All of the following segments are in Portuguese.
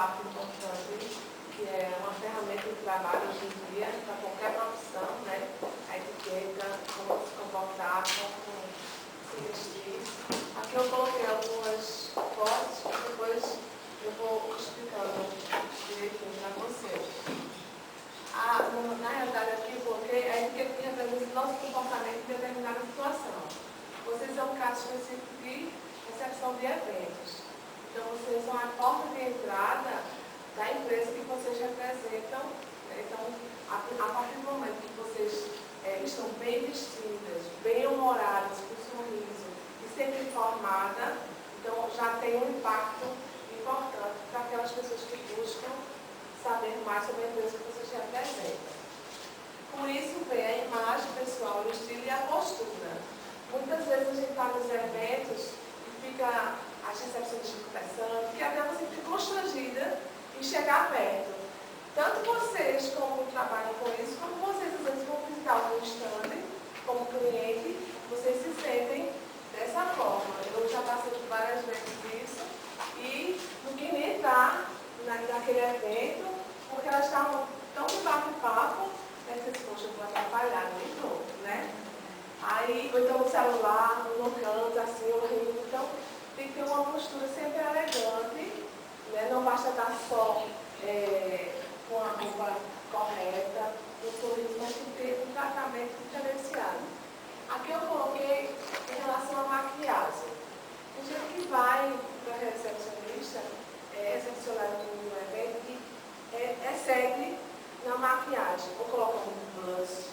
passo importante, que é uma ferramenta de trabalho hoje em dia para qualquer profissão, né? A etiqueta, como se comportar, como se vestir. Aqui eu coloquei algumas fotos, depois eu vou explicando direitinho para vocês. Na realidade, aqui eu coloquei a etiqueta que representa o nosso comportamento em determinada situação. Vocês são um caso específico de recepção de eventos. Então, vocês são a porta de entrada da empresa que vocês representam. Então, a partir do momento que vocês estão bem vestidas, bem humoradas, com sorriso e sempre informada, então já tem um impacto importante para aquelas pessoas que buscam saber mais sobre a empresa que vocês representam. Com isso vem a imagem pessoal, o estilo e a postura. Muitas vezes a gente está nos eventos e fica as recepcionistas conversando, que até você fica constrangida em chegar perto. Tanto vocês, como trabalham com isso, como vocês às vezes vão visitar algum stand, como cliente, vocês se sentem dessa forma. Eu já passei por várias vezes isso e não queria entrar naquele evento, porque elas estavam tão no bate-papo, né, que vocês, poxa, eu vou atrapalhar, nem novo, né? Aí, ou então no celular, no canto, assim, horrível. Então, tem que ter uma postura sempre elegante, né? Não basta estar só com a roupa correta, um sorriso, mas tem que ter um tratamento diferenciado. Aqui eu coloquei em relação à maquiagem. Tem gente que vai para a recepcionista, recepcionar no evento, e excede na maquiagem. Ou coloca muito blush,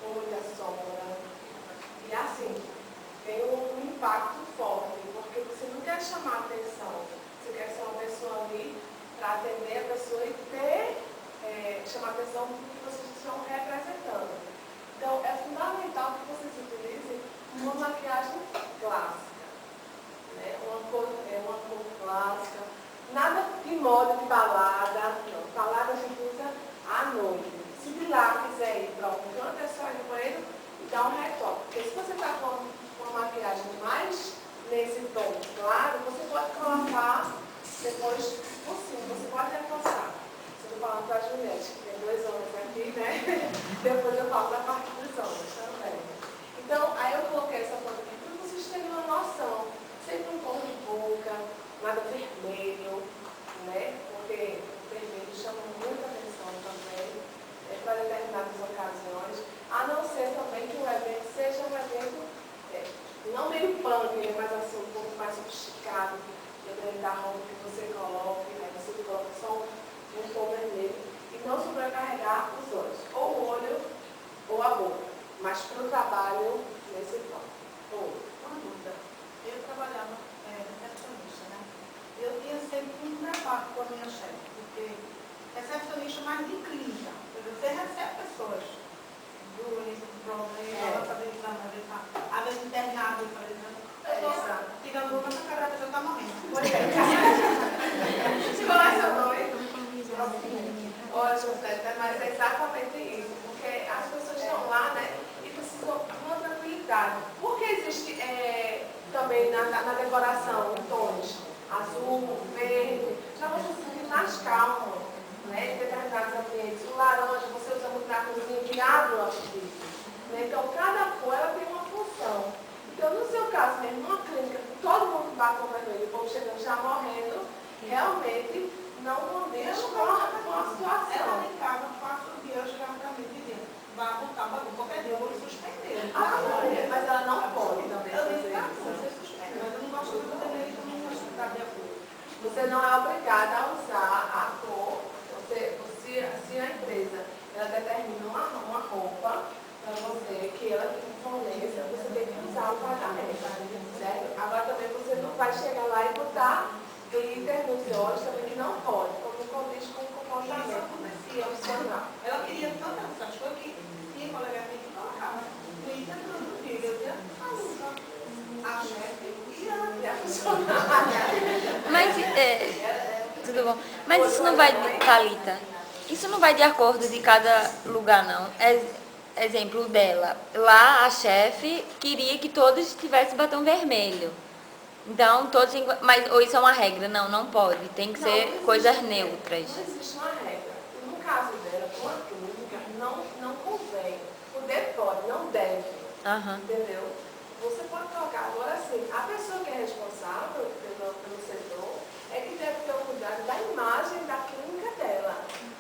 ou muita sombra. E assim, tem um impacto forte, porque você não quer chamar a atenção. Você quer ser uma pessoa ali para atender a pessoa e chamar a atenção do que vocês estão representando. Então, é fundamental que vocês utilizem uma maquiagem clássica. Né? Uma cor clássica. Nada de moda de balada. Não. Balada a gente usa à noite. Se de lá quiser ir para algum canto, é só ir no banheiro e dar um retoque. Porque se você está com uma maquiagem mais nesse tom claro, você pode colocar depois por cima, você pode reforçar. Você não falando para as mulheres, que tem 2 homens aqui, né? Depois eu falo da parte dos homens também. Então, aí eu coloquei essa foto aqui para vocês terem uma noção. Sempre um tom de boca, nada vermelho, né? Porque o vermelho chama muita atenção também, para determinadas ocasiões. A não ser também que o evento seja um evento não meio punk, né, mas assim, um pouco mais sofisticado, dependendo da roupa que você coloque, né, você coloca só um tom vermelho, e não sobrecarregar os olhos, ou o olho ou a boca, mas para o trabalho nesse tom. Uma dúvida. Eu trabalhava recepcionista, né? Eu tinha sempre um preparo com a minha chefe, porque recepcionista mais de clínica, você recebe pessoas doentes, com problemas, fazer exame, às vezes internado, fica louca na cara da pessoa está morrendo. Pois é. Qual é seu nome? Ótimo, mas é exatamente isso, porque as pessoas estão lá, né, e precisam de uma tranquilidade. Porque existe também na decoração tons azul, verde, para você se sentir mais calmo, né, em determinados ambientes. O laranja, você usa muito na cozinha, que abre o apetite. Né? Então, cada cor ela tem uma função. Então, no seu caso mesmo, numa clínica, todo mundo bate com vermelho, o povo chegando já morrendo, realmente não condiz com a situação. Ela em casa, 4 dias, já para mim dizendo, vai botar bagunça, qualquer dia eu vou suspender. Mas ela não pode também Eu fazer disse, isso. você suspende, mas eu não gosto de fazer isso, eu não gosto de ficar de acordo. Você não é obrigada a usar a cor. Se a empresa ela determina uma roupa para você, que ela forneça, você tem que usar o pagamento, certo? Agora também você não vai chegar lá e botar glitter nos olhos também, que não pode, como condiz com o comportamento profissional. Ela queria tantas essas coisas que tinha colega minha que colocava glitter todo dia. Eu dizia, a chefe e a funcionária. Mas, tudo bom. Mas isso não vai, Thalita, isso não vai de acordo de cada lugar, não. Exemplo dela, lá a chefe queria que todos tivessem batom vermelho. Então, todos. Mas ou isso é uma regra? Não, não pode. Tem que ser existe, coisas neutras. Não existe uma regra. No caso dela, com a clínica, não convém. Poder pode, não deve. Entendeu? Você pode colocar. Agora, assim, a pessoa que é responsável pelo setor é que deve ter o cuidado da imagem da clínica dela.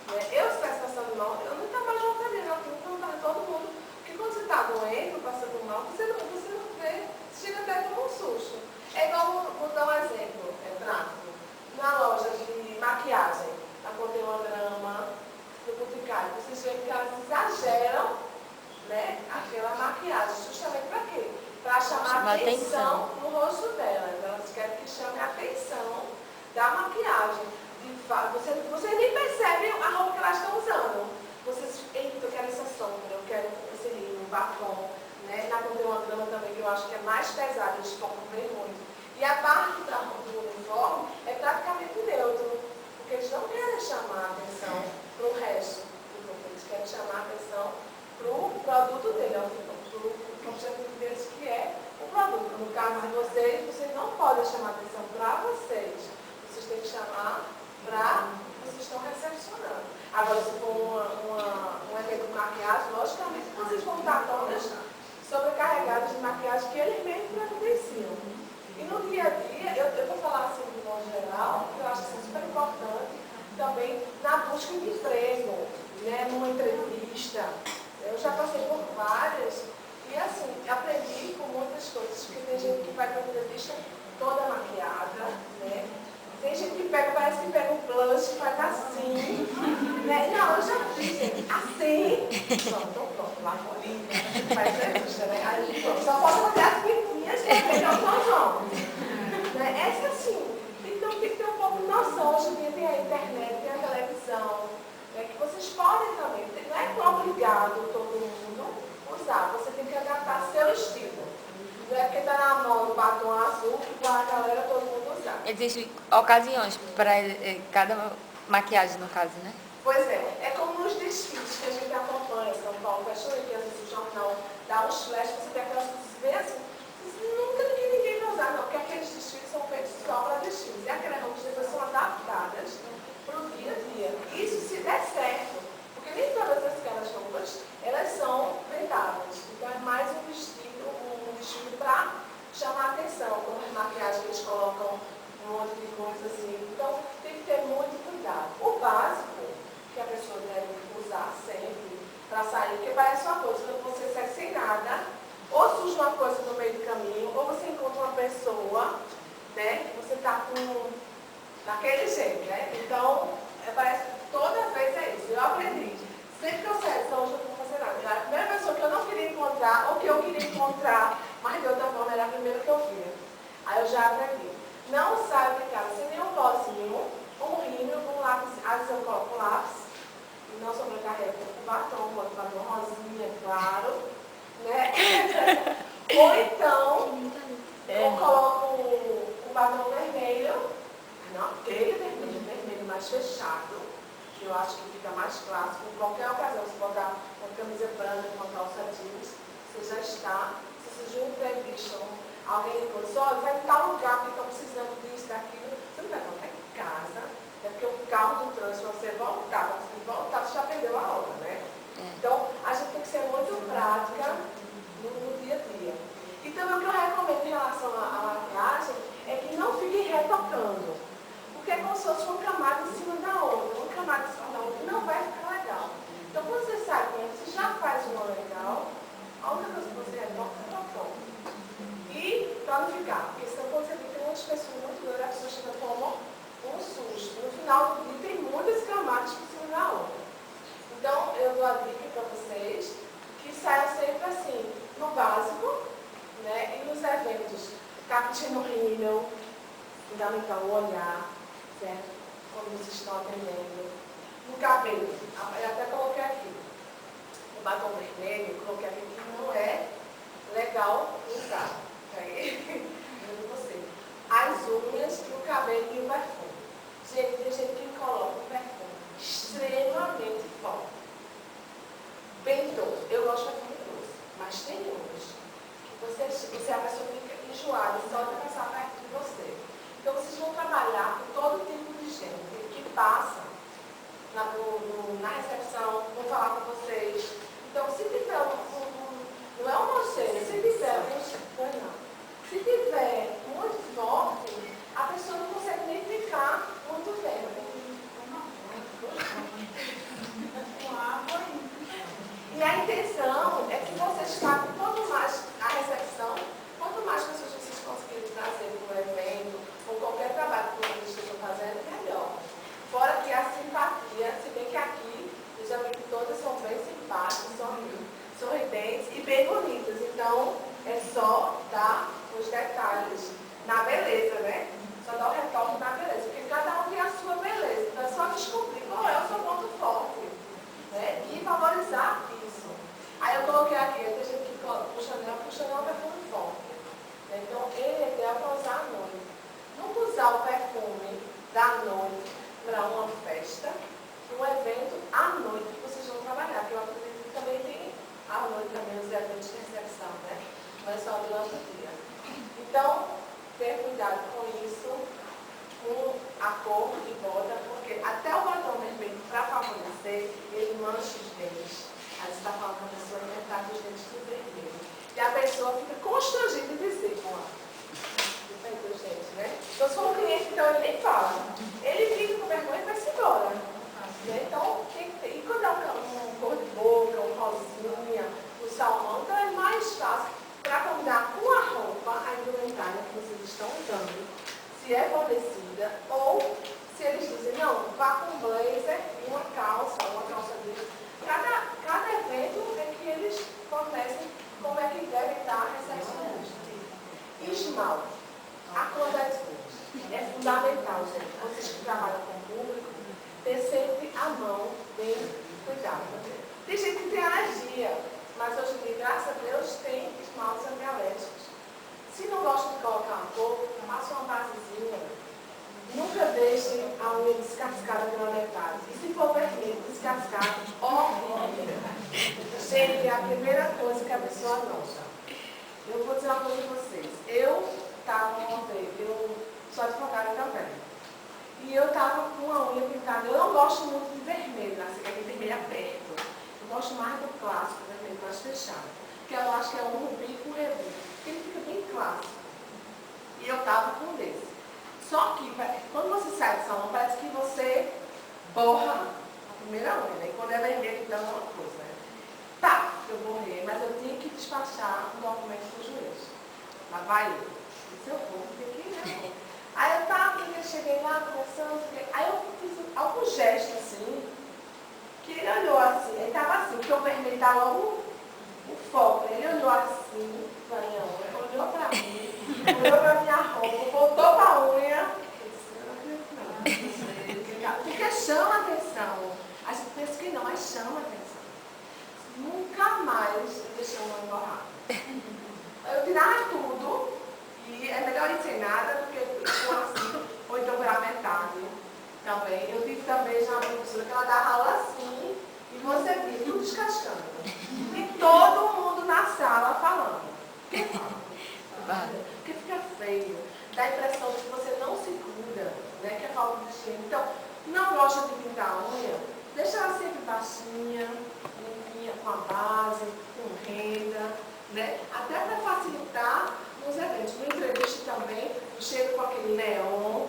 Né? Eu, se estivesse passando mal, eu nunca mais voltaria na clínica, não estava todo mundo. Porque quando você está doente, passando mal, você não vê, chega até com um susto. É igual, vou dar um exemplo, prático. Na loja de maquiagem, para conter uma grama do boticário, vocês veem que elas exageram, né, aquela maquiagem, justamente para quê? Para chamar atenção no rosto delas. Elas querem que chame a atenção da maquiagem. Vocês nem percebem a roupa que elas estão usando. Vocês, eita, eu quero essa sombra, eu quero esse rímel, batom. Né? Na conter uma grama também, que eu acho que é mais pesada, eles focam bem muito. E a parte do uniforme é praticamente neutro, porque eles não querem chamar a atenção para o resto do corpo, eles querem chamar a atenção para o produto dele, para o objetivo deles, que é o produto. No caso de vocês não podem chamar a atenção para vocês têm que chamar para vocês estão recepcionando. Agora, se for um evento de maquiagem, logicamente vocês vão estar todas sobrecarregadas de maquiagem que eles mesmos providenciam. E no dia a dia, eu vou falar assim de modo geral, que eu acho que é super importante também na busca de emprego, né, numa entrevista. Eu já passei por várias e assim, aprendi com muitas coisas, porque tem gente que vai para a entrevista toda maquiada, né? Tem gente que parece que pega um blush, faz assim, né? Não, eu já fiz, gente, assim. Pronto, lá fora. Faz isso, né? Aí, pronto, só posso fazer as pintinhas para pegar o São João. Né? Essa assim. Então tem que ter um pouco de noção. Hoje em dia tem a internet, tem a televisão, né? Que vocês podem também. Não é obrigado todo mundo usar. Você tem que adaptar seu estilo. Não é porque está na mão o batom azul que a galera todo mundo usar. Existem ocasiões para cada maquiagem, no caso, né? Pois é como nos desfiles que a gente acompanha, São Paulo Fashion Week, que às vezes o jornal dá uns flashes, você tem aquelas coisas bem assim, nunca ninguém vai usar, não, porque aqueles desfiles são feitos só para desfiles. E aquelas roupas depois são adaptadas para o dia a dia. Isso se der certo, porque nem todas aquelas roupas, elas são vendáveis. Então é mais um vestido para chamar a atenção, como as maquiagens que eles colocam um monte de coisa assim. Então tem que ter muito cuidado. O básico que a pessoa deve usar sempre para sair, porque parece uma coisa, quando você sai sem nada, ou surge uma coisa no meio do caminho, ou você encontra uma pessoa, né, que você está com daquele jeito, né? Então, parece que toda vez é isso. Eu aprendi. Sempre que eu saio, então hoje eu não vou fazer nada. A primeira pessoa que eu não queria encontrar, ou que eu queria encontrar, mas de outra forma era a primeira que eu via. Aí eu já aprendi. Não saio de casa sem nenhum pozinho, um rímel, um lápis, às vezes eu coloco um lápis, e não sobrecarrego com batom, boto batom rosinha, claro, né? Ou então, eu coloco o batom vermelho, não aquele vermelho mais fechado, que eu acho que fica mais clássico. Em qualquer ocasião, se botar uma camisa branca com calça jeans, você já está. Se surgir um imprevisto, alguém falou assim, olha, vai em tal lugar que estão precisando disso, daquilo, você não vai voltar em casa, é porque o carro do trânsito, você voltar, quando você voltar, você já perdeu a hora, né? Então, a gente tem que ser muito prática no dia a dia. E também o que eu recomendo em relação à maquiagem é que não fique retocando. Porque é como se fosse uma camada em cima da outra, uma camada em cima da outra, não vai ficar legal. Então, quando você sai com você já faz uma legal, a única coisa que você retoca é o pronto. E para não ficar, porque senão quando você tem muitas pessoas muito doidas, a pessoa chega como um susto. No final do dia tem muitas camadas por cima da outra. Então, eu dou a dica para vocês que saiam sempre assim, no básico, né? E nos eventos, captino rímel, fundamental o olhar, certo? Quando vocês estão atendendo. No cabelo, eu até coloquei aqui. O batom vermelho, eu coloquei aqui que não é legal usar. Aí, você. As unhas, o cabelo e o perfume. Gente, tem gente que coloca um perfume extremamente forte. Bem doce. Eu gosto de perfume doce, mas tem uns que você a pessoa fica enjoada só de passar perto de usar o perfume da noite para uma festa, um evento à noite que vocês vão trabalhar, porque eu acredito que também tem à noite também os eventos de recepção, né? Não é só durante o dia. Então, ter cuidado com isso, com a cor de bota, porque até o batom vermelho, para favorecer, ele mancha os dentes. Aí você está falando com a pessoa inventar os dentes tudo vermelho. E a pessoa fica constrangida de dizer, gente, né? Então, se for um cliente, então ele nem fala. Ele fica com vergonha e vai-se embora. Né? Então, tem que ter. E quando é um cor de boca, um rosinha, um salmão, então é mais fácil para combinar com a roupa, a indumentária que vocês estão usando, se é fornecida, ou se eles dizem, não, vá com blazer e uma calça jeans. Cada evento é que eles fornecem como é que deve estar recepcionando. Esmalte. A cor das cores é fundamental, gente. Vocês que trabalham com o público, ter sempre a mão bem cuidada. Tem gente que tem alergia, mas hoje em dia, graças a Deus, tem esmaltes antialérgicos. Se não gosta de colocar uma cor, faça uma basezinha. Nunca deixem a unha descascada pela metade. E se for vermelho, descascado, horrível. Gente, é a primeira coisa que a pessoa nota. Eu vou dizer uma coisa para vocês. Eu sou advogada também. E eu estava com a unha pintada. Eu não gosto muito de vermelho, assim, aquele vermelho aberto. Eu gosto mais do clássico, vermelho mais fechado. Que eu acho que é um rubi com rebu. Porque ele fica bem clássico. E eu estava com um desse. Só que, quando você sai do salão, parece que você borra a primeira unha, né? E quando é vermelho, então é uma coisa, né? Tá, eu borrei, mas eu tinha que despachar um documento para o juiz. Lá vai eu. Seu povo, tem que ir, né? Aí eu cheguei lá, conversando, aí eu fiz algum gesto assim, que ele olhou assim, ele estava assim, porque o vermelho estava logo o foco, né? Ele olhou assim, para minha unha, olhou para mim, olhou para minha roupa, voltou para a unha, porque chama a atenção. A gente pensa que não, mas chama a atenção. Nunca mais deixou uma emborrada. Eu tirava tudo. E é melhor ir sem nada do que assim, ou então virar metade. Também. Eu tive também já uma professora que ela dava aula assim, e você via tudo descascando. E todo mundo na sala falando. Por que fala? Porque fica feio. Dá a impressão de que você não se cuida, né? Que é falta de higiene. Então, não gosta de pintar a unha, deixa ela sempre baixinha, limpinha, com a base, com renda, né? Até para facilitar nos eventos. No entrevista também, chega com aquele neon,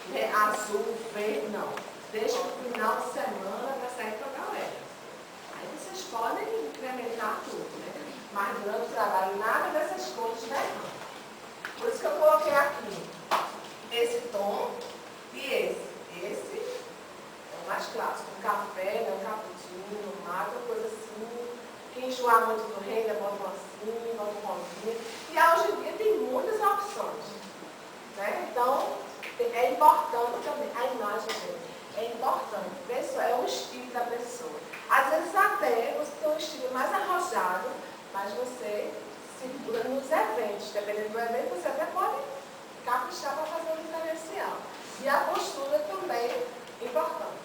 né, azul, verde, não. Deixa no final de semana para sair para a galera. Aí vocês podem incrementar tudo, né? Mas durante o trabalho, nada dessas cores de verão. Por isso que eu coloquei aqui esse tom e esse. Esse é o mais clássico. Um café, né, um cappuccino, um mate, uma coisa assim. Quem enjoar muito do renda, bota um assim, bota um rosinha. E hoje em dia tem muitas opções. Né? Então, é importante também. A imagem, gente, é importante. Pessoa, é o estilo da pessoa. Às vezes até você tem um estilo mais arrojado, mas você segura nos eventos. Dependendo do evento, você até pode caprichar para fazer um diferencial. E a postura também é importante.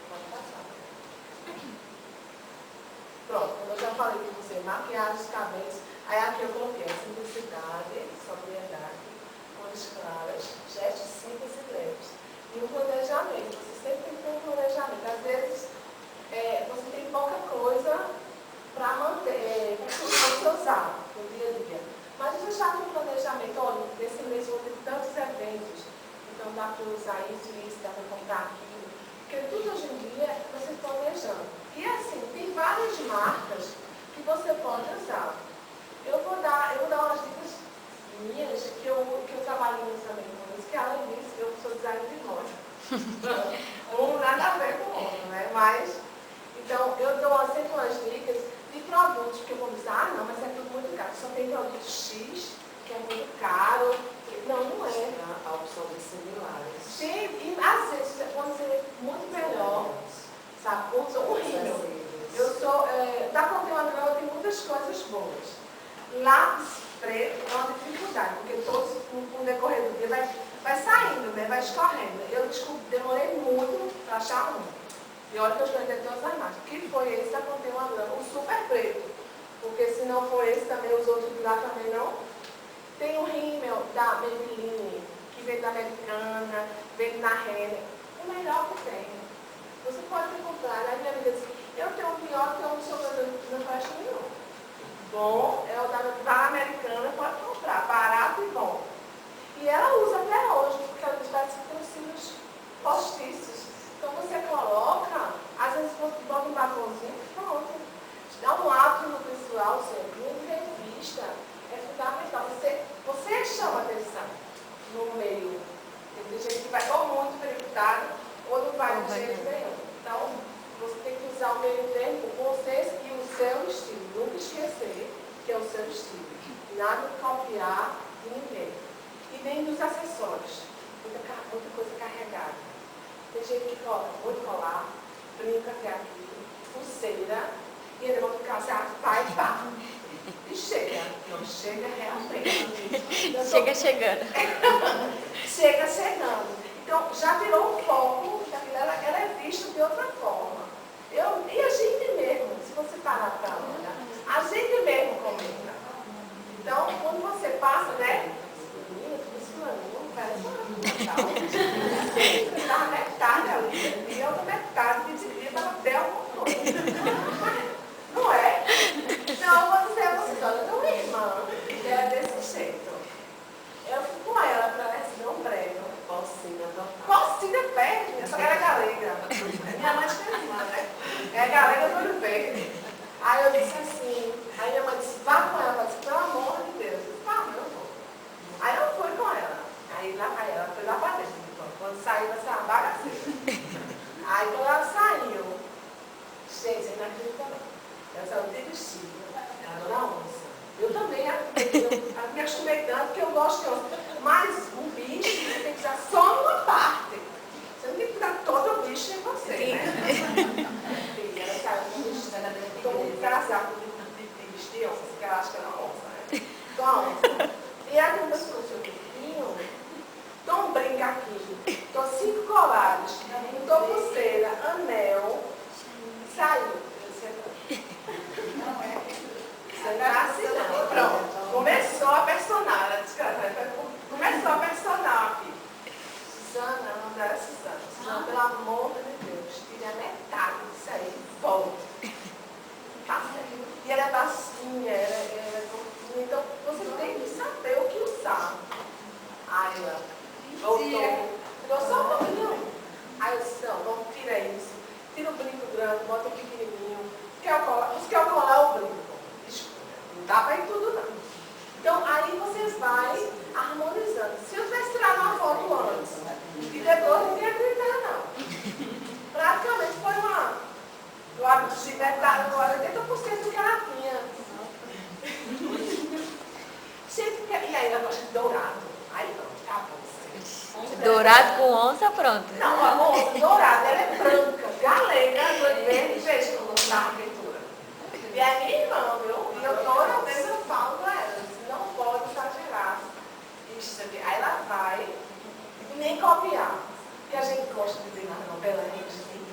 Pode passar. Pronto, como eu já falei com você, maquiagem, os cabelos. Aí aqui eu coloquei simplicidade, sobriedade, cores claras, gestos simples e leves. E um planejamento. Você sempre tem que ter um planejamento. Às vezes, você tem pouca coisa para manter, para você usar no dia a dia. Mas você já tem um planejamento. Olha, nesse mês eu vou ter tantos eventos. Então dá para usar isso, dá para comprar aquilo. Porque tudo hoje em dia você está planejando. E assim, tem várias marcas que você pode usar. Eu vou dar umas dicas minhas que eu trabalho nisso também com isso, que além disso, eu sou designer de moda. Um nada a ver com o outro, né? Mas, então, eu dou sempre umas dicas de produtos que eu vou usar. Ah, não, mas é tudo muito caro. Só tem produto X, que é muito caro. Não, não é. A opção de similares. Sim, e às vezes você pode ser muito melhor, sabe? Curso horrível. Eu sou, da Conteúdo tem muitas coisas boas. Lápis preto é uma dificuldade, porque todos, no decorrer do dia, vai vai escorrendo. Eu demorei muito para achar um. E olha que eu escolhi todas as marcas. Que foi esse da Contém uma Grama, o super preto. Porque se não for esse também, os outros lá também não. Tem o rímel da Maybelline, que vem da Americana, vem da Renner. O melhor que tem. Você pode comprar. Aí minha amiga disse, eu tenho um pior que eu não sou não faz nenhum. Bom, é o da Americana, pode comprar, barato e bom. E ela usa até hoje, porque ela parece que tem os cílios postiços. Então você coloca, às vezes você bota um batomzinho, pronto. Dá um hábito no visual sempre, em revista, é fundamental. Você chama atenção no meio. Tem gente que vai ou muito perguntado, ou não vai de jeito nenhum. Então, você tem que usar o meio termo com vocês e o seu estilo. Nunca esquecer que é o seu estilo. Nada de copiar de ninguém. E nem dos acessórios. Muita coisa carregada. Tem gente que coloca muito colar, brinca até aqui, pulseira, e ele vai ficar assim, vai, pá. E chega. Não chega realmente. Chega chegando. Chega chegando. Então, já virou um foco, ela é vista de outra forma. E a gente mesmo, se você parar para olhar, a gente mesmo comenta. Então, quando você passa, né? Parece uma estava metade ali, e outra metade de dia estava até o controle. Não é? Então, você olha, não, minha irmã, ela é desse jeito. Eu fui com ela para receber um prêmio. Cocinha verde, só que era galega. Minha mãe tinha irmã, né? É galega do olho verde. Aí eu disse assim, aí minha mãe disse, vá com ela. Eu disse, pelo amor de Deus. Eu disse, tá, eu vou. Aí eu fui com ela. Aí ela foi lá para dentro. Quando saiu, vai ser uma bagaceira. Aí quando ela saiu, gente, você não acredita não. Ela saiu de vestido. Ela dona onça. Eu também me acostumei tanto que eu gosto de onça. Mas o bicho você tem que usar só uma parte. Você não tem que usar todo o bicho em você, né? Ela saiu com o vestido. Estou casada com vestido de onça, porque ela acha que ela é onça, né? Então a onça. E aí quando eu trouxe o biquinho, dou um brinco aqui. Estou 5 colares, estou pulseira, anel, saiu. Você tá assim, não. Pronto. Começou a personagem. Começou a personagem. Suzana, não era Suzana. Suzana, pelo amor de Deus, tira a metade disso aí e volta. E ela é baixinha, então você tem que saber o que usar. Aí ela voltou. Ficou só um pouquinho. Aí eu disse, não, vamos tirar isso. Tira o brinco grande, bota o pequenininho. Os que eu colar o brinco. Não dá para ir tudo não. Então aí vocês vão harmonizando. Se eu tivesse tirado uma foto antes e depois não ia acreditar não. Praticamente foi uma de metade, 80% do que ela tinha. E aí ela gosta de dourado. Aí pronto, acabou. Dourado com onça, pronto. Não, a moça dourada, ela é branca, galega, verde, veja como está a pintura. E é minha irmã, viu? E eu toda vez eu falo para ela, não pode exagerar. Isso aqui. Aí ela vai e nem copiar. Porque a gente gosta de ver na novela, a gente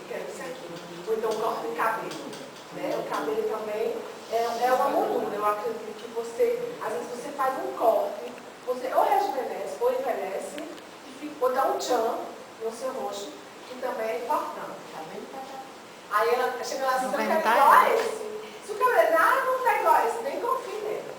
quer isso aqui. Ou então corte de cabelo. Né? O cabelo também é uma moldura. Eu acredito que você, às vezes você faz um corte, você ou rejuvenesce ou envelhece, ou dá um tchan no seu rosto, que também é importante. Aí ela chega lá assim, não quer igual a esse. Se o cabelo não está igual a esse, nem confie nele.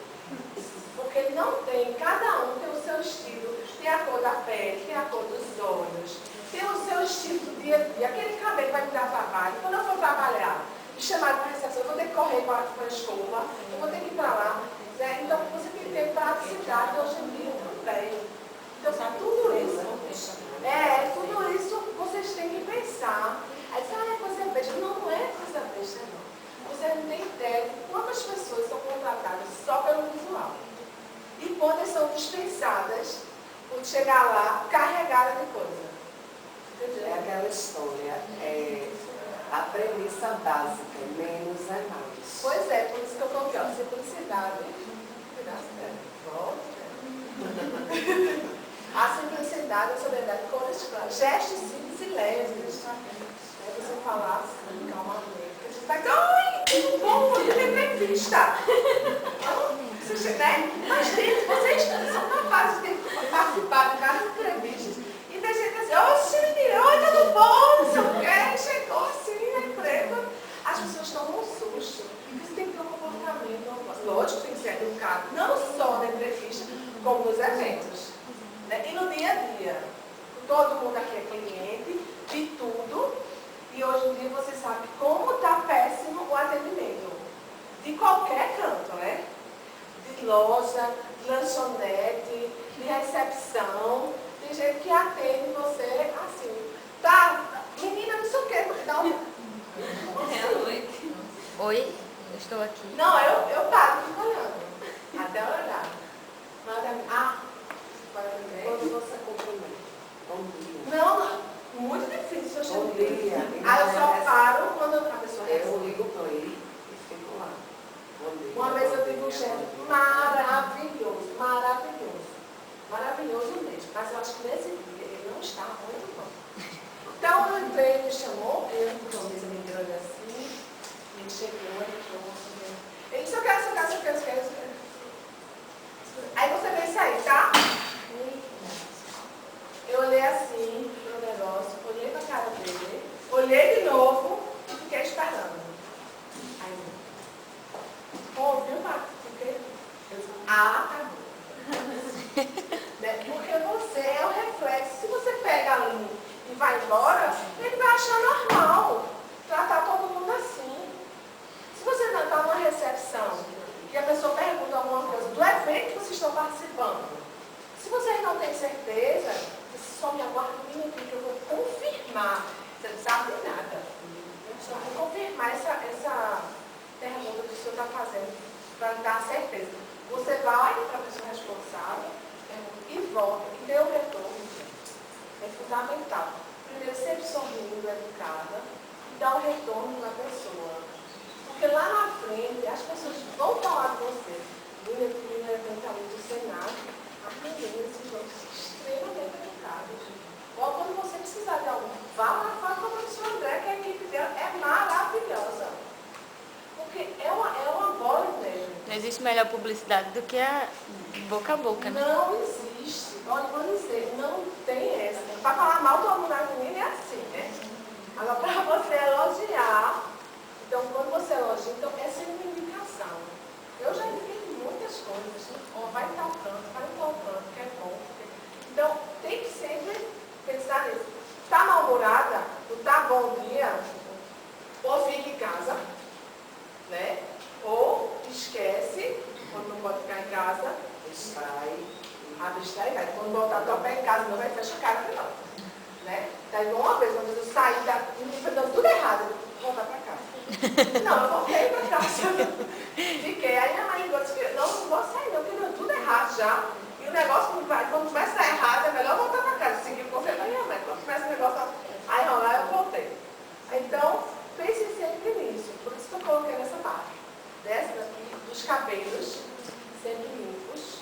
Porque ele não tem, cada um tem o seu estilo, tem a cor da pele, tem a cor dos olhos, tem o seu estilo do dia a dia. Aquele cabelo vai me dar trabalho. Quando eu for trabalhar, me chamar para recepção, eu vou ter que correr para a escova, eu vou ter que ir para lá. Né? Então você tem que ter praticidade hoje em dia também. Então, tudo isso vocês têm que pensar. Aí você, é coisa besta. Não é coisa besta, não. Você não tem ideia de quantas pessoas são contratadas só pelo visual. E quantas são dispensadas por chegar lá carregada de coisa. Entendeu? É aquela história, a premissa básica, menos é mais. Pois é, por isso que eu estou aqui, ó, simplicidade. A simplicidade sobriedade, cores claras, gestos simples e leves. Aí você falar assim, calmamente. Você faz, ai, tudo bom, eu tenho entrevista. Né? Mas vocês são capazes de participar de cada entrevista. E tem gente assim, oxe, menina, oi, tudo bom? Não sei o quê, chegou assim, na empresa. As pessoas estão num susto. Você tem que ter um comportamento, lógico, tem que ser educado, não só na entrevista, como nos eventos. Né? E no dia a dia. Todo mundo aqui é cliente de tudo. E hoje em dia você sabe como está péssimo o atendimento. De qualquer canto, né? De loja, de lanchonete, de recepção. Tem gente que atende você assim. Tá, menina, não sei o quê. Dá um... Oi, eu estou aqui. Não, eu paro, fico olhando. Até olhar. Quando você cumprimenta. Bom dia. Não, muito difícil. Eu chego. Bom dia. Aí eu só paro quando a pessoa Eu responde. ligo para ele e fico lá. Bom dia. Uma vez eu tive um chefe maravilhoso, maravilhoso. Maravilhoso mesmo. Mas eu acho que nesse dia ele não estava muito bom. Então eu entrei, ele me chamou, eu com a mesa bem grande assim, ele chegou, ele trouxe. Ele disse, eu quero. Aí você vem sair, tá? Eu olhei assim pro negócio, olhei pra cara dele, olhei de novo e fiquei esperando. Aí ouviu, Marcos? Porque eu disse, tá bom. Né? Porque você é o reflexo. Se você pega ali e vai embora, ele vai achar normal tratar todo mundo assim. Se você não está numa recepção e a pessoa pergunta alguma coisa do evento que vocês estão participando, se vocês não têm certeza, você só me aguarda um minutinho que eu vou confirmar. Você não sabe de nada. Eu só vou confirmar essa pergunta que o senhor está fazendo para dar certeza. Você vai para a pessoa responsável e volta, e dê o retorno. É fundamental. Primeiro, sempre sorrindo, educada, e dar o retorno na pessoa. Porque lá na frente, as pessoas vão falar com você. No evento ali do Senado, as meninas vão ser extremamente educadas. Ou quando você precisar de algum, vá lá, fala com a professora André, que a equipe dela é maravilhosa. Porque é uma bola mesmo. Não existe melhor publicidade do que a boca a boca, né? Não existe. Olha, vou dizer, não tem essa. Para falar mal do da menina é assim, né? Agora, para você elogiar, então, quando você elogia, então, essa é uma indicação. Eu já vi muitas coisas, né? Vai em tal canto, que é bom. Então, tem que sempre pensar nisso. Está mal-humorada, está bom dia, ou fica em casa, né? Ou esquece, quando não pode ficar em casa, abstrai. Quando voltar a tocar em casa, não vai fechar a cara de novo. Né? Daí uma vez eu saí dando tudo errado, eu vou voltar para casa. Não, eu voltei para casa. Fiquei, aí a mãe disse que não vou sair, não, porque deu tudo errado já. E o negócio, quando começa a dar errado, é melhor voltar para casa. Seguir o conselho da minha mãe. Quando começa o negócio a enrolar, eu voltei. Então, pense sempre nisso. Por isso que eu coloquei nessa parte. Dessa daqui, dos cabelos sempre limpos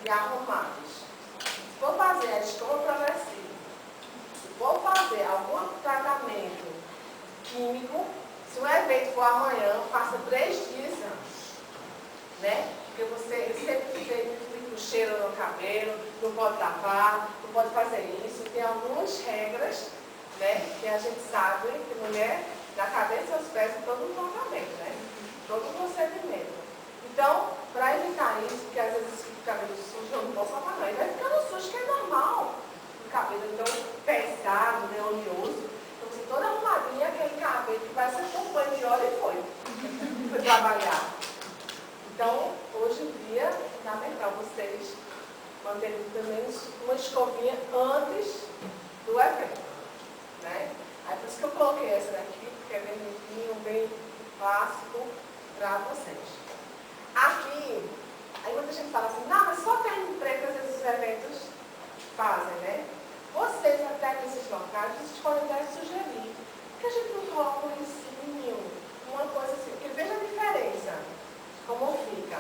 e arrumados. Se for fazer a escova progressiva, se for fazer algum tratamento químico, se o evento for amanhã, faça 3 dias antes. Né? Porque você sempre fica o cheiro no cabelo, não pode lavar, não pode fazer isso. Tem algumas regras, né, que a gente sabe que mulher, da cabeça aos pés, em todo o tratamento, né? Todo o procedimento. Então, para evitar isso, porque às vezes fica o cabelo sujo, eu não posso lavar não. Ele vai ficando sujo, que é normal. O cabelo, então, pesado, né, oleoso. Então, você toda arrumadinha, aquele cabelo que vai ser um banho de óleo e foi trabalhar. Então, hoje em dia, é fundamental vocês manterem pelo menos uma escovinha antes do evento. Né? Aí, por isso que eu coloquei essa daqui, porque é bem limpinho, bem clássico para vocês. Aqui, aí muita gente fala assim, não, mas só terno preto às vezes os eventos fazem, né? Vocês, até nesses locais, vocês podem até sugerir. Por que a gente não coloca um lencinho, uma coisa assim? Porque veja a diferença, como fica.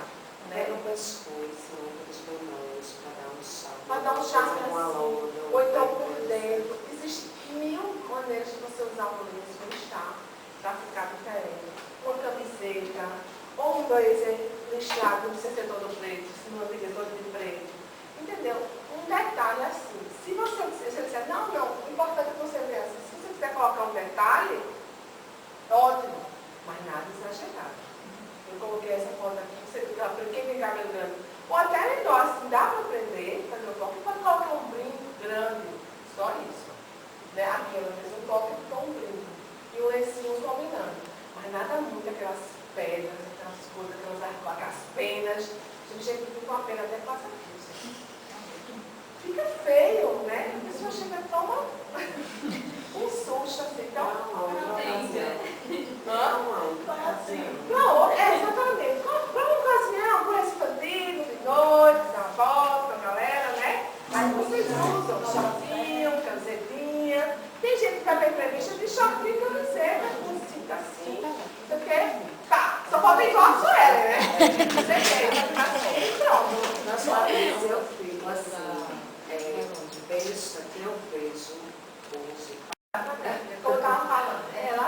Né? No pescoço, nos pulmões, para dar um chá. Para dar um chá com a assim. louro. ou então por dentro. Existem mil maneiras de você usar o lenço listrar para ficar diferente. Uma camiseta, ou um blazer listrado, não precisa ser todo preto, se não é todo de preto. Entendeu? Um detalhe assim. Se você disser, não, o importante é que você veja assim. Se você quiser colocar um detalhe, ótimo, mas nada exagerado. Eu coloquei essa foto aqui, quem tem cabelo grande. Ou até melhor, assim, dá para aprender, fazer um coque, pode colocar um brinco grande, só isso. Né? Aqui ela fez um coque com um brinco. E o lencinho combinando. Mas nada muito, aquelas pedras, aquelas coisas, aquelas penas. Tem gente que fica com a pena até passa aqui. Fica feio, né? A pessoa chega e toma um susto assim, tão não, exatamente. Vamos cozinhar por esse bandido, de noite, dar uma volta com a galera, né? Aí vocês usam shortinho, camisetinha. Tem gente que tá bem prevista de shortinho e camiseta, com cinto assim, não sei o quê. Tá, só falta igual a Sueli, né? Você quer, assim, pronto. Na sua vez eu fico assim, besta que eu vejo hoje. Como eu estava falando, ela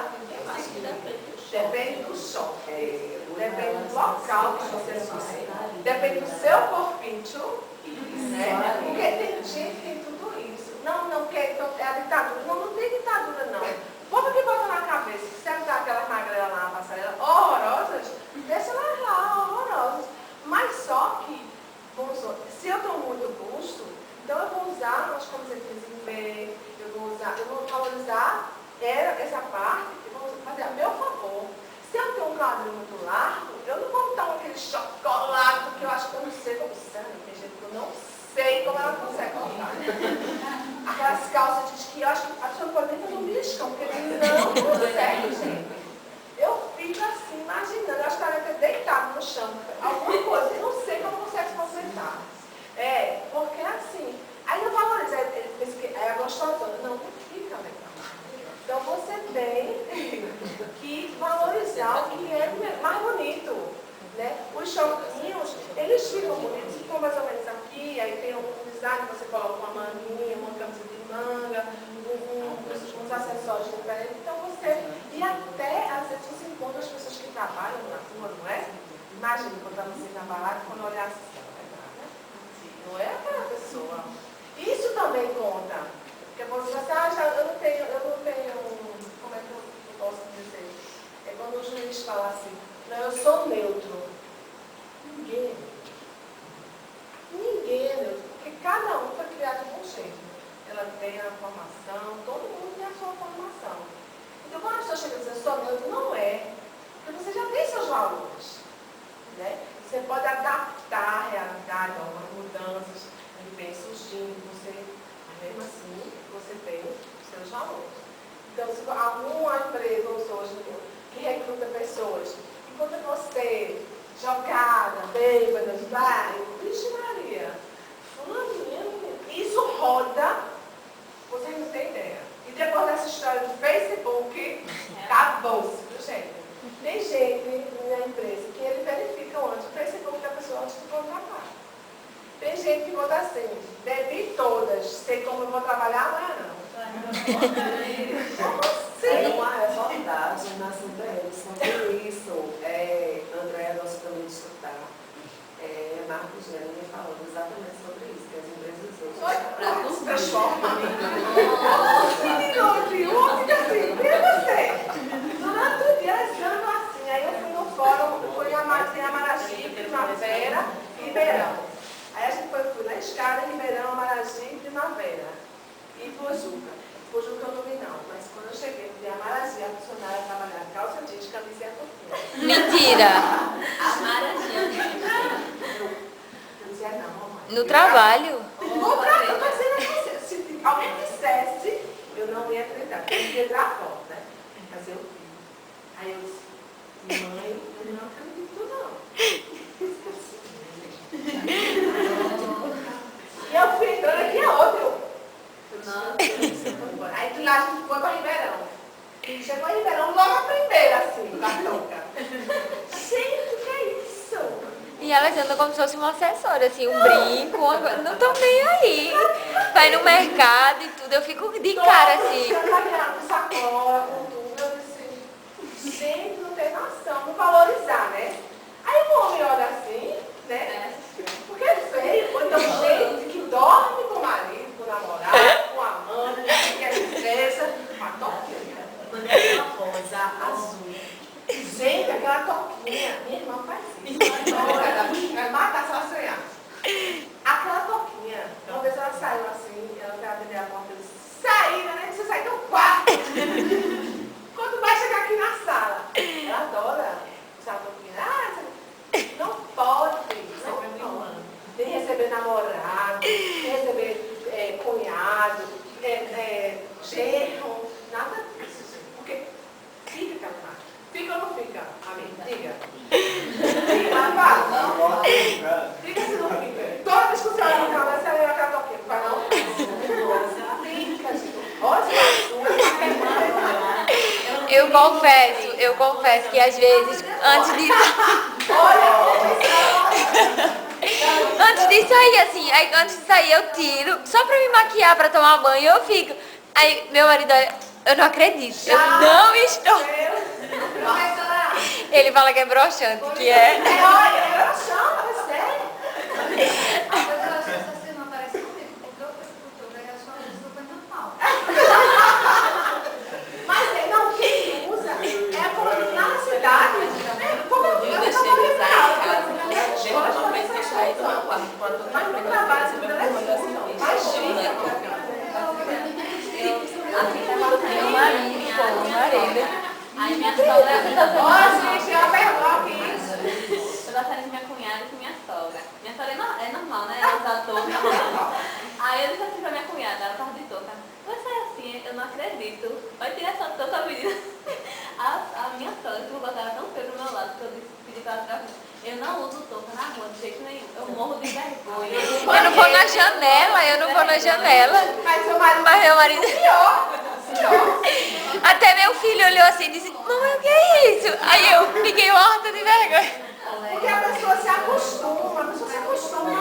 depende do choque, depende do local que você vai, depende do seu corpinho, né? Porque tem gente que tem tudo isso. Não, porque é a ditadura. Não tem ditadura, não. O povo que bota na cabeça, que serve aquelas magrelas lá na passarela, horrorosas, deixa elas lá, horrorosas. Mas só que, vamos supor, se eu estou muito busto, então eu vou usar umas camisetas em V, eu vou valorizar essa parte, eu vou fazer a meu favor. Se eu tenho um quadril muito largo, eu não vou botar aquele chocolate, porque eu acho que eu não sei como serve, tem gente que eu não sei como ela consegue colocar. Aquelas calças de esqui, eu acho que a pessoa pode nem fazer um bichão, porque não consegue, gente. Eu fico assim, imaginando, eu acho que ela vai ter deitado no chão, alguma coisa, eu não sei como consegue se consertar. Porque assim, aí eu valorizo, ele pensa que é gostosona, não fica legal. Então você tem que valorizar o que é mais bonito. Né? Os shortinhos, eles ficam bonitos, ficam mais ou menos aqui, aí tem um design, você coloca uma manguinha, uma camisa de manga, uns acessórios diferentes. Então você, e até às vezes você encontra as pessoas que trabalham na rua, não é? Imagina quando você trabalhar, quando olhar assim, não é aquela pessoa. Isso também conta. Porque você vai dizer, eu não tenho, como é que eu posso dizer? É quando o juiz fala assim, não, eu sou neutro. Ninguém é neutro. Porque cada um foi criado de um jeito. Ela tem a formação, todo mundo tem a sua formação. Então quando a pessoa chega e diz, eu sou neutro, não é. Porque você já tem seus valores. Né? Você pode adaptar a realidade, algumas mudanças, que vem surgindo, mas mesmo assim, você tem os seus valores. Então, se alguma empresa hoje que recruta pessoas, enquanto você, jogada, bêbada, vai, vixe Maria, fulaninho, isso roda, vocês não têm ideia. E depois dessa história do Facebook, acabou-se, viu, gente? Tem gente na empresa que ele verifica antes o Facebook da pessoa antes de contratar. Tem gente que bota assim, bebi todas, sei como eu vou trabalhar amanhã não. Como assim? Não há verdade nas empresas sobre isso. Andréa gosta também de escutar. Marcos Gênero falando exatamente sobre isso, que as empresas hoje se transformam. Menino, fica assim, vê você. Durante o dia, achando assim, aí eu fui no fórum, fui em Amaraci, Primavera e Ribeirão. Aí a gente fui na escada, Ribeirão, Amaraci, Primavera. E Pojuca. Pojuca eu não vi não, mas quando eu cheguei no Amaraci, a funcionária trabalhava calça jeans, camiseta curtinha. Mentira! Eu dizia, não, mamãe. No trabalho? No trabalho, eu estou dizendo a você, se alguém dissesse, eu não ia acreditar, porque eu ia tirar foto, né? Mas eu vi. Aí eu disse, mãe, eu não acredito não. E eu fui entrando aqui a outra. Aí de lá a gente foi para Ribeirão. Chegou a Ribeirão, logo a primeira, assim, da toca. Gente, o que é isso? E elas andam como se fosse um acessório, assim, um brinco, uma coisa. Não estão nem aí. vai no mercado e tudo, eu fico de cara assim. Com sacola, com tudo, eu disse, gente, não tem noção, não valorizar, né? Aí o homem olha assim, né? Porque é feio, ou então gente que dorme com o marido, com o namorado, com a amante, que quer que seja, uma toquinha. Aquela rosa azul. Gente, aquela toquinha, minha irmã faz isso. Vai matar se ela sonhar. Aquela toquinha, uma vez ela saiu assim, ela foi atender a porta e disse, saída, né? Você sai do quarto. Quando vai chegar aqui na sala, ela adora usar a toquinha. Não pode, não pode. Tem que receber namorado, tem que receber cunhado, genro, nada disso. Porque fica aquela marca. Fica ou não fica? Amém? Diga. Fica, rapaz. Fica se não fica. Toda vez que você olha no canal, você olha aquela toquinha. Não vai não? Fica, gente. Olha Eu confesso que às vezes, antes de sair assim, aí antes de sair eu tiro, só pra me maquiar, pra tomar banho, eu fico. Aí meu marido olha, eu não acredito, eu não estou. Ele fala que é broxante, que é. Olha, é broxante, é sério. Você não parece comigo, porque eu escuto, eu acho que eu super normal. Mas não, quem usa é como na cidade. Como eu deixei ele usar em casa. Mas não trabalha com telefone, não. Imagina. Meu marido. Aí minha sogra... Ó, gente, ela pegou aqui. Eu gostaria de minha cunhada e com minha sogra. Minha sogra é normal, né? Ela usa touca. Aí eu disse assim pra minha cunhada, ela tava de touca. Você é assim, eu não acredito. Vai tirar essa touca, menina. A minha sogra, que eu botar ela tão feia pro meu lado, que eu pedi pra ela ficar. Eu não uso touca na rua de jeito nenhum. Eu morro de vergonha. Eu não vou na janela, Mas seu marido Mas meu marido... pior. Até meu filho olhou assim e disse, mamãe, o que é isso? Aí eu fiquei morta de vergonha. Porque a pessoa se acostuma,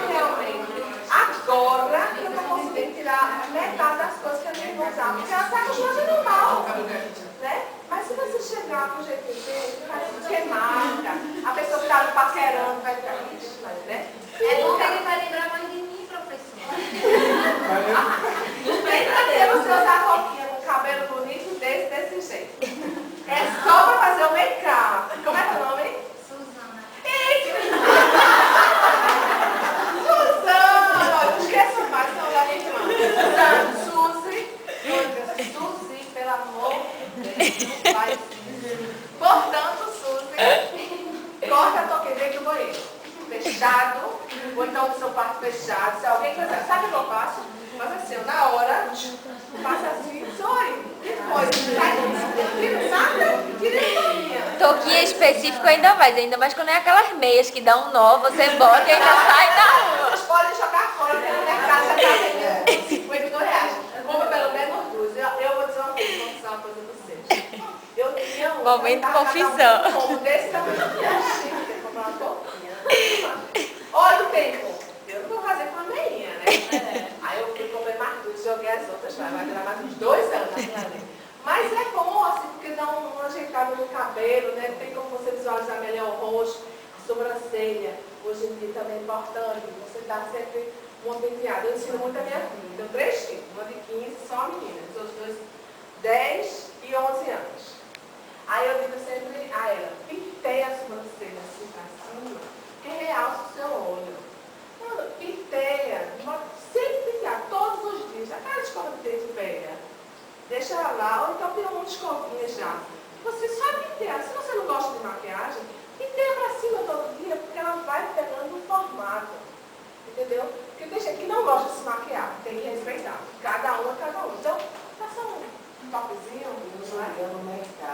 realmente. Agora eu não consigo tirar metade das coisas que eu não vou usar, porque ela se acostuma de normal. Né? Mas se você chegar com o jeito dele, parece que marca. A pessoa que está paquerando vai ficar isso, né? É bom que ele vai lembrar mais de mim, professor. Brincadeira você usar a toquinha com cabelo bonito desse jeito. É só para fazer o make-up. Como é que é o nome? Suzana. Suzana! Olha, não esqueça mais, senão da minha irmã. Suzy, pelo amor de Deus, não faz isso. Portanto, Suzy, corta a toquinha dentro do banheiro. Fechado, ou então no seu quarto fechado. Se alguém quiser, sabe o que eu faço? Mas assim, na hora, faço assim, oi, que foi? Tira a toquinha. Toquinha específico ainda mais quando é aquelas meias que dá um nó, você bota e ainda sai da rua. Vocês podem jogar fora, porque no mercado já está vendendo R$52. Compra pelo menos duas. Eu vou dizer uma coisa pra vocês. Eu tinha um. Momento confissão. Como desse tamanho. Chique, comprar uma toquinha. Olha o tempo. Eu não vou fazer com a meinha, né? Aí eu fui comer mais duas, joguei as outras, vai durar mais uns 2 anos aqui. Mas é bom, assim, porque dá uma ajeitada no cabelo, né? Tem como você visualizar melhor o rosto, a sobrancelha. Hoje em dia também é importante, você dá sempre uma penteada. Eu ensino muito a minha filha. Tenho 3 filhos, uma de 15, só a menina. Os outros dois, 10 e 11 anos. Aí eu digo sempre a ela, penteia a sobrancelha assim pra cima, que realça o seu olho. Penteia, sempre pentear, todos os dias. Aquela escova de dente velha, deixa ela lá, ou então tem uma escovinha já. Você só pentear. Se você não gosta de maquiagem, penteia pra cima todo dia, porque ela vai pegando um formato. Entendeu? Porque tem gente que não gosta de se maquiar, tem que respeitar. Cada um é cada um. Então, faça um topzinho, Eu no mercado.